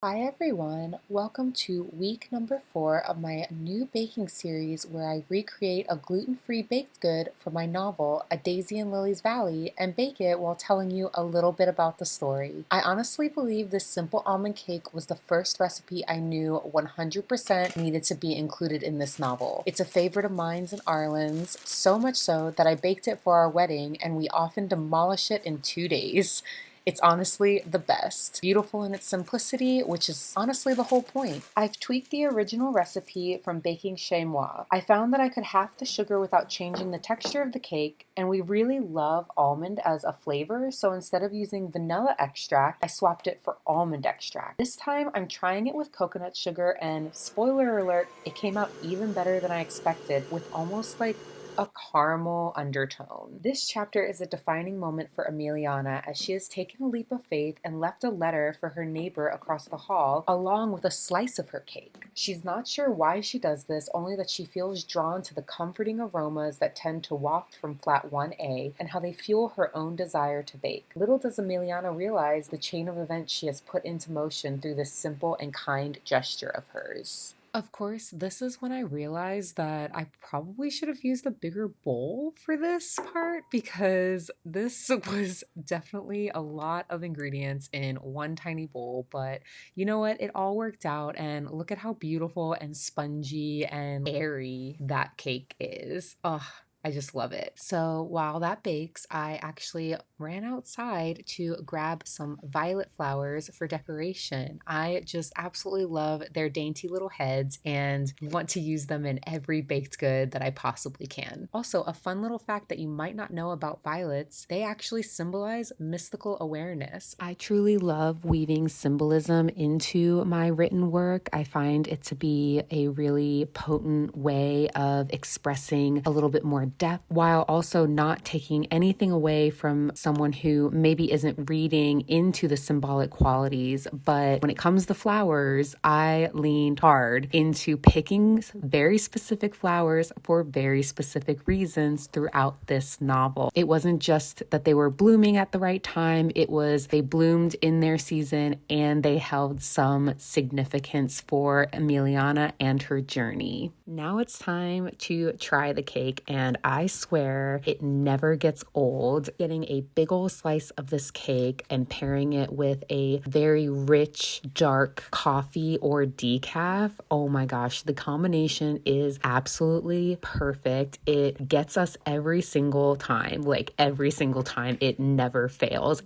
Hi everyone, welcome to week number 4 of my new baking series where I recreate a gluten-free baked good for my novel, A Daisy in Lily's Valley, and bake it while telling you a little bit about the story. I honestly believe this simple almond cake was the first recipe I knew 100% needed to be included in this novel. It's a favorite of mine's and Arlen's, so much so that I baked it for our wedding and we often demolish it in 2 days. It's honestly the best. Beautiful in its simplicity, which is honestly the whole point. I've tweaked the original recipe from baking chez moi. I found that I could half the sugar without changing the texture of the cake, and we really love almond as a flavor, so instead of using vanilla extract, I swapped it for almond extract. This time I'm trying it with coconut sugar, and spoiler alert, it came out even better than I expected, with almost like a caramel undertone. This chapter is a defining moment for Emiliana as she has taken a leap of faith and left a letter for her neighbor across the hall along with a slice of her cake. She's not sure why she does this, only that she feels drawn to the comforting aromas that tend to waft from flat 1A and how they fuel her own desire to bake. Little does Emiliana realize the chain of events she has put into motion through this simple and kind gesture of hers. Of course, this is when I realized that I probably should have used a bigger bowl for this part because this was definitely a lot of ingredients in one tiny bowl. But you know what? It all worked out, and look at how beautiful and spongy and airy that cake is. Ugh. I just love it. So while that bakes, I actually ran outside to grab some violet flowers for decoration. I just absolutely love their dainty little heads and want to use them in every baked good that I possibly can. Also, a fun little fact that you might not know about violets, they actually symbolize mystical awareness. I truly love weaving symbolism into my written work. I find it to be a really potent way of expressing a little bit more depth while also not taking anything away from someone who maybe isn't reading into the symbolic qualities. But when it comes to flowers, I leaned hard into picking very specific flowers for very specific reasons throughout this novel. It wasn't just that they were blooming at the right time, it was they bloomed in their season and they held some significance for Emiliana and her journey. Now it's time to try the cake, and I swear it never gets old. Getting a big old slice of this cake and pairing it with a very rich, dark coffee or decaf. Oh my gosh, the combination is absolutely perfect. It gets us every single time, like every single time. It never fails.